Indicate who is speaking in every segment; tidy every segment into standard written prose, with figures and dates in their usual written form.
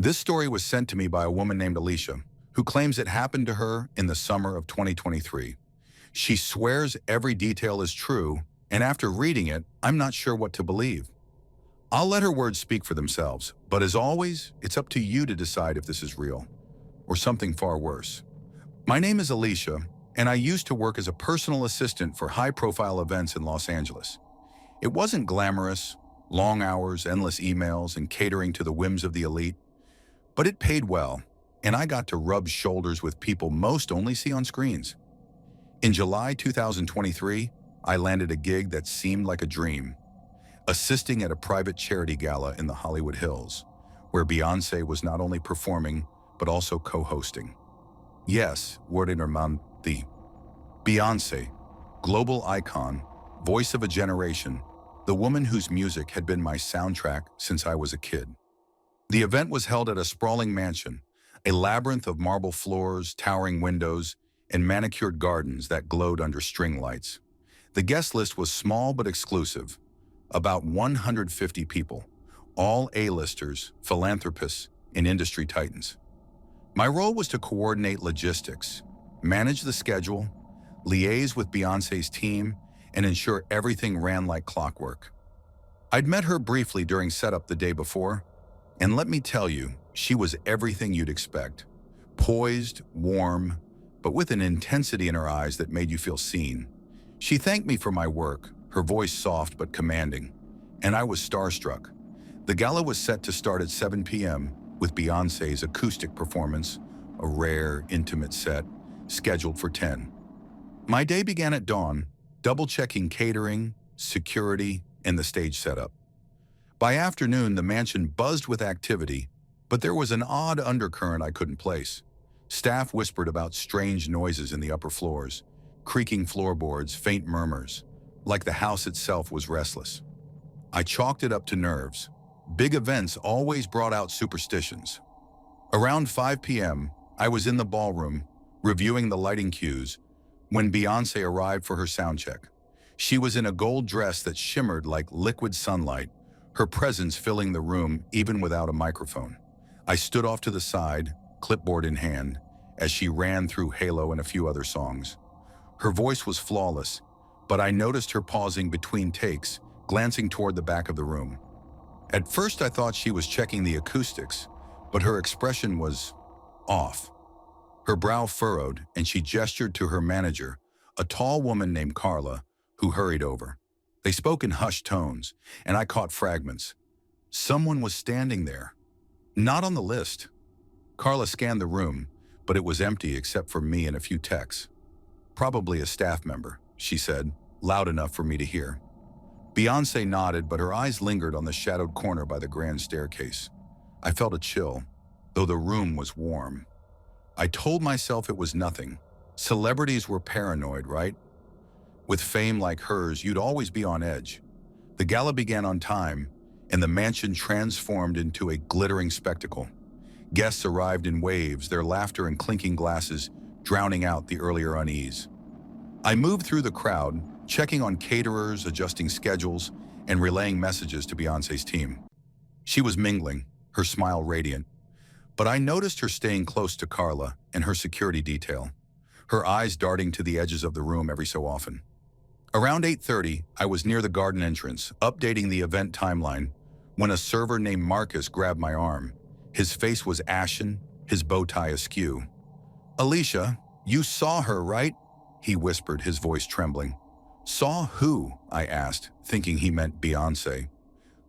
Speaker 1: This story was sent to me by a woman named Alicia, who claims it happened to her in the summer of 2023. She swears every detail is true, and after reading it, I'm not sure what to believe. I'll let her words speak for themselves, but as always, it's up to you to decide if this is real, or something far worse. My name is Alicia, and I used to work as a personal assistant for high-profile events in Los Angeles. It wasn't glamorous, long hours, endless emails, and catering to the whims of the elite, but it paid well, and I got to rub shoulders with people most only see on screens. In July 2023, I landed a gig that seemed like a dream, assisting at a private charity gala in the Hollywood Hills, where Beyoncé was not only performing, but also co-hosting. Yes, word in her mouth, the Beyoncé, global icon, voice of a generation, the woman whose music had been my soundtrack since I was a kid. The event was held at a sprawling mansion, a labyrinth of marble floors, towering windows, and manicured gardens that glowed under string lights. The guest list was small but exclusive, about 150 people, all A-listers, philanthropists, and industry titans. My role was to coordinate logistics, manage the schedule, liaise with Beyoncé's team, and ensure everything ran like clockwork. I'd met her briefly during setup the day before, and let me tell you, she was everything you'd expect. Poised, warm, but with an intensity in her eyes that made you feel seen. She thanked me for my work, her voice soft but commanding, and I was starstruck. The gala was set to start at 7 p.m. with Beyoncé's acoustic performance, a rare, intimate set, scheduled for 10. My day began at dawn, double-checking catering, security, and the stage setup. By afternoon, the mansion buzzed with activity, but there was an odd undercurrent I couldn't place. Staff whispered about strange noises in the upper floors, creaking floorboards, faint murmurs, like the house itself was restless. I chalked it up to nerves. Big events always brought out superstitions. Around 5 p.m., I was in the ballroom, reviewing the lighting cues, when Beyoncé arrived for her soundcheck. She was in a gold dress that shimmered like liquid sunlight, her presence filling the room even without a microphone. I stood off to the side, clipboard in hand, as she ran through Halo and a few other songs. Her voice was flawless, but I noticed her pausing between takes, glancing toward the back of the room. At first I thought she was checking the acoustics, but her expression was off. Her brow furrowed, and she gestured to her manager, a tall woman named Carla, who hurried over. They spoke in hushed tones, and I caught fragments. Someone was standing there. Not on the list. Carla scanned the room, but it was empty except for me and a few techs. Probably a staff member, she said, loud enough for me to hear. Beyoncé nodded, but her eyes lingered on the shadowed corner by the grand staircase. I felt a chill, though the room was warm. I told myself it was nothing. Celebrities were paranoid, right? With fame like hers, you'd always be on edge. The gala began on time, and the mansion transformed into a glittering spectacle. Guests arrived in waves, their laughter and clinking glasses drowning out the earlier unease. I moved through the crowd, checking on caterers, adjusting schedules, and relaying messages to Beyoncé's team. She was mingling, her smile radiant, but I noticed her staying close to Carla and her security detail, her eyes darting to the edges of the room every so often. Around 8:30, I was near the garden entrance, updating the event timeline, when a server named Marcus grabbed my arm. His face was ashen, his bow tie askew. "Alicia, you saw her, right?" he whispered, his voice trembling. "Saw who?" I asked, thinking he meant Beyoncé.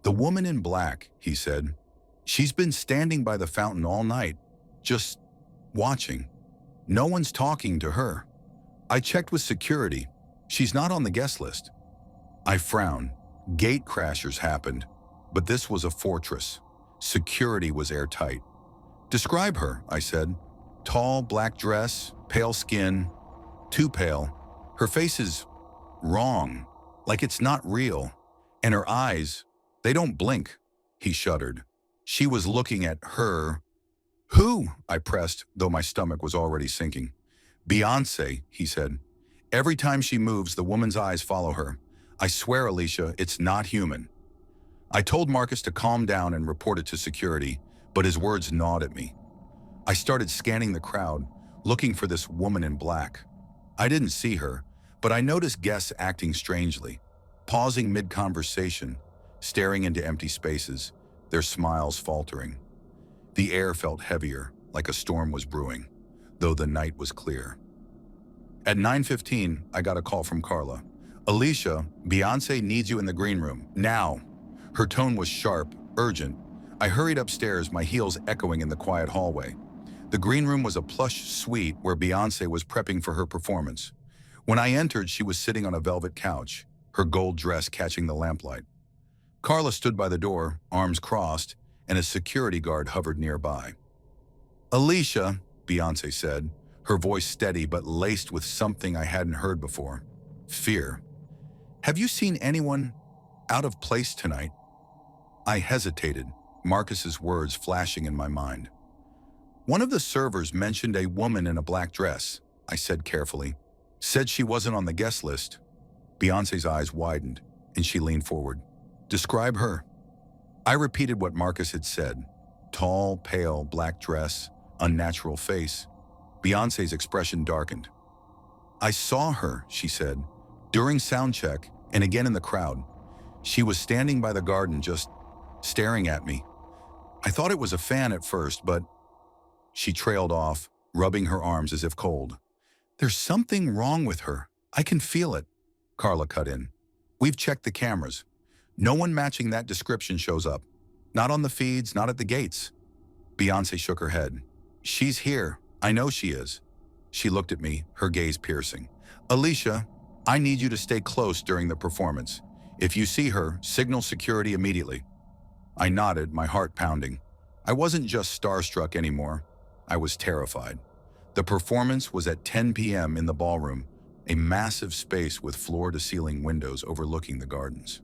Speaker 1: "The woman in black," he said. "She's been standing by the fountain all night, just watching. No one's talking to her. I checked with security. She's not on the guest list." I frowned. Gate crashers happened, but this was a fortress. Security was airtight. "Describe her," I said. "Tall, black dress, pale skin, too pale. Her face is wrong, like it's not real. And her eyes, they don't blink." He shuddered. "She was looking at her." "Who?" I pressed, though my stomach was already sinking. "Beyoncé," he said. "Every time she moves, the woman's eyes follow her. I swear, Alicia, it's not human." I told Marcus to calm down and report it to security, but his words gnawed at me. I started scanning the crowd, looking for this woman in black. I didn't see her, but I noticed guests acting strangely, pausing mid-conversation, staring into empty spaces, their smiles faltering. The air felt heavier, like a storm was brewing, though the night was clear. At 9:15, I got a call from Carla. "Alicia, Beyoncé needs you in the green room, now." Her tone was sharp, urgent. I hurried upstairs, my heels echoing in the quiet hallway. The green room was a plush suite where Beyoncé was prepping for her performance. When I entered, she was sitting on a velvet couch, her gold dress catching the lamplight. Carla stood by the door, arms crossed, and a security guard hovered nearby. "Alicia," Beyoncé said, her voice steady but laced with something I hadn't heard before. Fear. "Have you seen anyone out of place tonight?" I hesitated, Marcus's words flashing in my mind. "One of the servers mentioned a woman in a black dress," I said carefully. "Said she wasn't on the guest list." Beyoncé's eyes widened, and she leaned forward. "Describe her." I repeated what Marcus had said. Tall, pale, black dress, unnatural face. Beyoncé's expression darkened. "I saw her," she said, "during sound check and again in the crowd. She was standing by the garden just staring at me. I thought it was a fan at first, but..." She trailed off, rubbing her arms as if cold. "There's something wrong with her. I can feel it," Carla cut in. "We've checked the cameras. No one matching that description shows up. Not on the feeds, not at the gates." Beyoncé shook her head. "She's here. I know she is." She looked at me, her gaze piercing. "Alicia, I need you to stay close during the performance. If you see her, signal security immediately." I nodded, my heart pounding. I wasn't just starstruck anymore. I was terrified. The performance was at 10 p.m. in the ballroom, a massive space with floor-to-ceiling windows overlooking the gardens.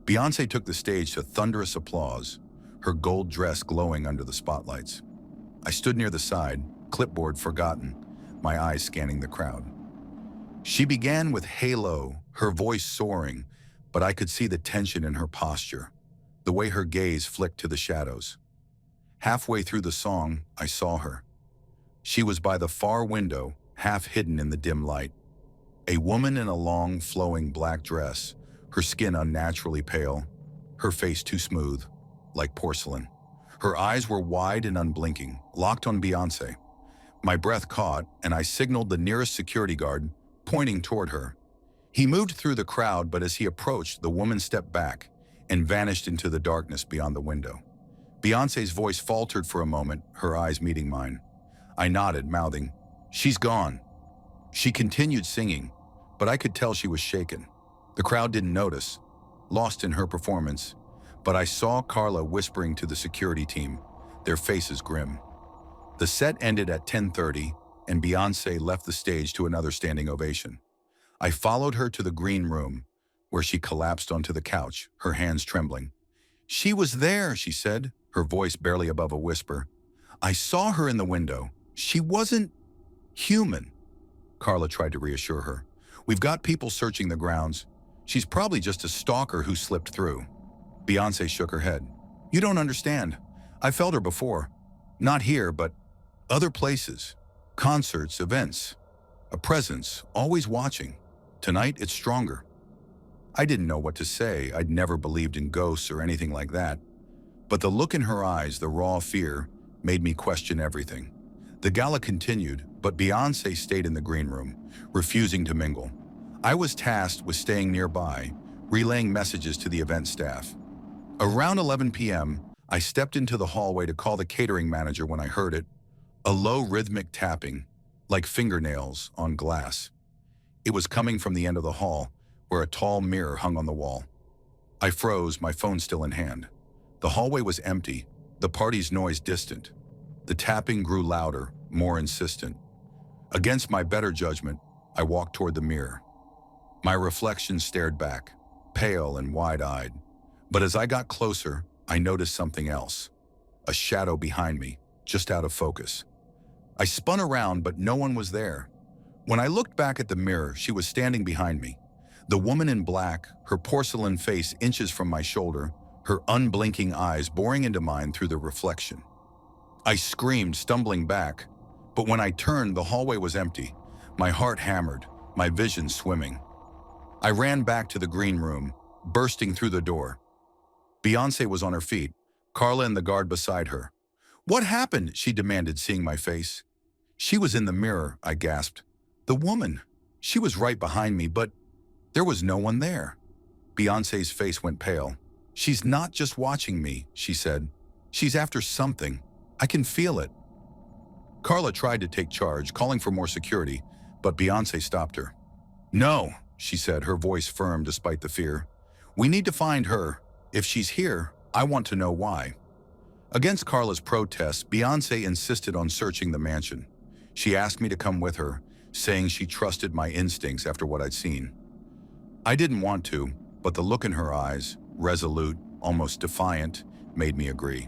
Speaker 1: Beyoncé took the stage to thunderous applause, her gold dress glowing under the spotlights. I stood near the side, clipboard forgotten, my eyes scanning the crowd. She began with "Halo," her voice soaring, but I could see the tension in her posture, the way her gaze flicked to the shadows. Halfway through the song, I saw her. She was by the far window, half hidden in the dim light. A woman in a long, flowing black dress, her skin unnaturally pale, her face too smooth, like porcelain. Her eyes were wide and unblinking, locked on Beyoncé. My breath caught, and I signaled the nearest security guard, pointing toward her. He moved through the crowd, but as he approached, the woman stepped back and vanished into the darkness beyond the window. Beyoncé's voice faltered for a moment, her eyes meeting mine. I nodded, mouthing, "She's gone." She continued singing, but I could tell she was shaken. The crowd didn't notice, lost in her performance, but I saw Carla whispering to the security team, their faces grim. The set ended at 10:30, and Beyoncé left the stage to another standing ovation. I followed her to the green room, where she collapsed onto the couch, her hands trembling. "She was there," she said, her voice barely above a whisper. "I saw her in the window. She wasn't human." Carla tried to reassure her. "We've got people searching the grounds. She's probably just a stalker who slipped through." Beyoncé shook her head. "You don't understand. I felt her before. Not here, but other places. Concerts, events. A presence, always watching. Tonight, it's stronger." I didn't know what to say. I'd never believed in ghosts or anything like that. But the look in her eyes, the raw fear, made me question everything. The gala continued, but Beyoncé stayed in the green room, refusing to mingle. I was tasked with staying nearby, relaying messages to the event staff. Around 11 p.m., I stepped into the hallway to call the catering manager when I heard it, a low rhythmic tapping, like fingernails on glass. It was coming from the end of the hall, where a tall mirror hung on the wall. I froze, my phone still in hand. The hallway was empty, the party's noise distant. The tapping grew louder, more insistent. Against my better judgment, I walked toward the mirror. My reflection stared back, pale and wide-eyed. But as I got closer, I noticed something else. A shadow behind me, just out of focus. I spun around, but no one was there. When I looked back at the mirror, she was standing behind me. The woman in black, her porcelain face inches from my shoulder, her unblinking eyes boring into mine through the reflection. I screamed, stumbling back, but when I turned, the hallway was empty, my heart hammered, my vision swimming. I ran back to the green room, bursting through the door. Beyoncé was on her feet, Carla and the guard beside her. "What happened?" she demanded, seeing my face. "She was in the mirror," I gasped. "The woman. She was right behind me, but there was no one there." Beyoncé's face went pale. "She's not just watching me," she said. "She's after something. I can feel it." Carla tried to take charge, calling for more security, but Beyoncé stopped her. "No," she said, her voice firm despite the fear. "We need to find her. If she's here, I want to know why." Against Carla's protests, Beyoncé insisted on searching the mansion. She asked me to come with her, saying she trusted my instincts after what I'd seen. I didn't want to, but the look in her eyes, resolute, almost defiant, made me agree.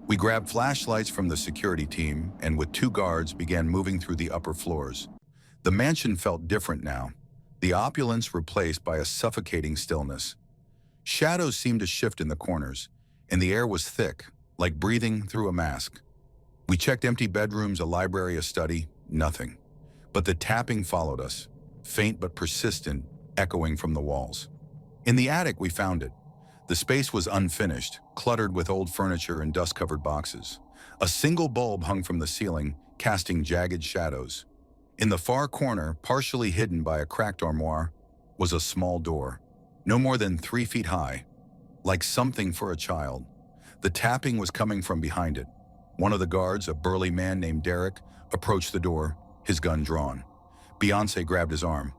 Speaker 1: We grabbed flashlights from the security team and with 2 guards began moving through the upper floors. The mansion felt different now, the opulence replaced by a suffocating stillness. Shadows seemed to shift in the corners, and the air was thick, like breathing through a mask. We checked empty bedrooms, a library, a study, nothing. But the tapping followed us, faint but persistent, echoing from the walls. In the attic, we found it. The space was unfinished, cluttered with old furniture and dust-covered boxes. A single bulb hung from the ceiling, casting jagged shadows. In the far corner, partially hidden by a cracked armoire, was a small door, no more than 3 feet high, like something for a child. The tapping was coming from behind it. One of the guards, a burly man named Derek, approached the door, his gun drawn. Beyoncé grabbed his arm.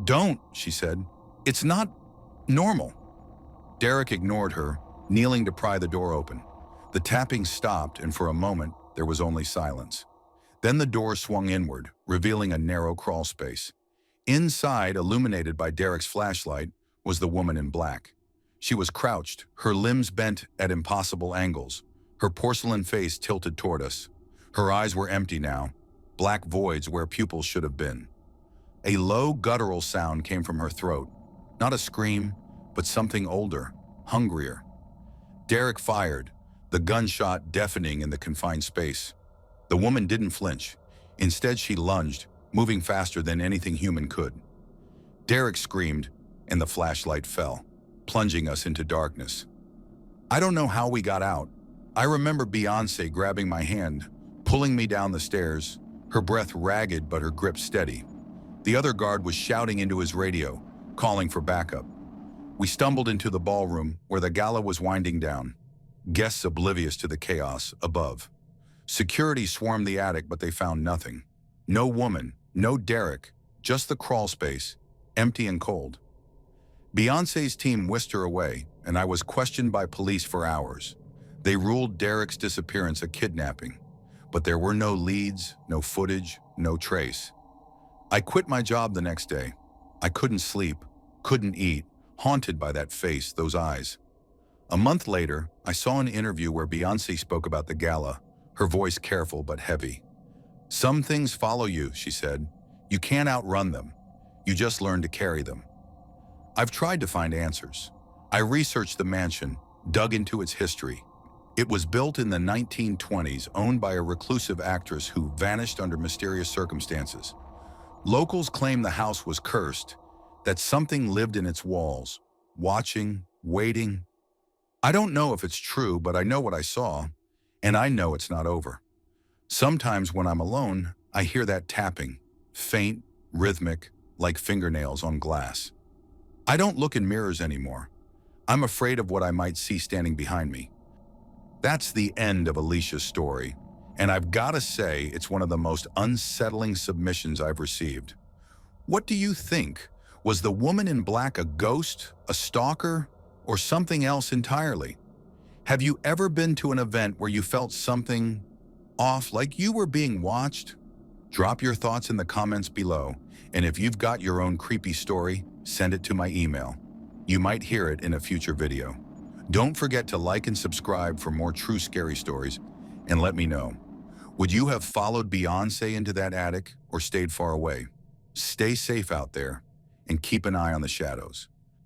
Speaker 1: "Don't," she said. "It's not normal." Derek ignored her, kneeling to pry the door open. The tapping stopped, and for a moment, there was only silence. Then the door swung inward, revealing a narrow crawl space. Inside, illuminated by Derek's flashlight, was the woman in black. She was crouched, her limbs bent at impossible angles, her porcelain face tilted toward us. Her eyes were empty now, black voids where pupils should have been. A low, guttural sound came from her throat, not a scream, but something older, hungrier. Derek fired, the gunshot deafening in the confined space. The woman didn't flinch. Instead, she lunged, moving faster than anything human could. Derek screamed, and the flashlight fell, plunging us into darkness. I don't know how we got out. I remember Beyoncé grabbing my hand, pulling me down the stairs, her breath ragged but her grip steady. The other guard was shouting into his radio, calling for backup. We stumbled into the ballroom where the gala was winding down, guests oblivious to the chaos above. Security swarmed the attic, but they found nothing. No woman, no Derek, just the crawl space, empty and cold. Beyoncé's team whisked her away, and I was questioned by police for hours. They ruled Derek's disappearance a kidnapping, but there were no leads, no footage, no trace. I quit my job the next day. I couldn't sleep, couldn't eat, haunted by that face, those eyes. A month later, I saw an interview where Beyoncé spoke about the gala, her voice careful but heavy. "Some things follow you," she said. "You can't outrun them. You just learn to carry them." I've tried to find answers. I researched the mansion, dug into its history. It was built in the 1920s, owned by a reclusive actress who vanished under mysterious circumstances. Locals claim the house was cursed, that something lived in its walls, watching, waiting. I don't know if it's true, but I know what I saw, and I know it's not over. Sometimes when I'm alone, I hear that tapping, faint, rhythmic, like fingernails on glass. I don't look in mirrors anymore. I'm afraid of what I might see standing behind me. That's the end of Alicia's story, and I've got to say it's one of the most unsettling submissions I've received. What do you think? Was the woman in black a ghost, a stalker, or something else entirely? Have you ever been to an event where you felt something off, like you were being watched? Drop your thoughts in the comments below, and if you've got your own creepy story, send it to my email. You might hear it in a future video. Don't forget to like and subscribe for more true scary stories, and let me know. Would you have followed Beyoncé into that attic or stayed far away? Stay safe out there, and keep an eye on the shadows.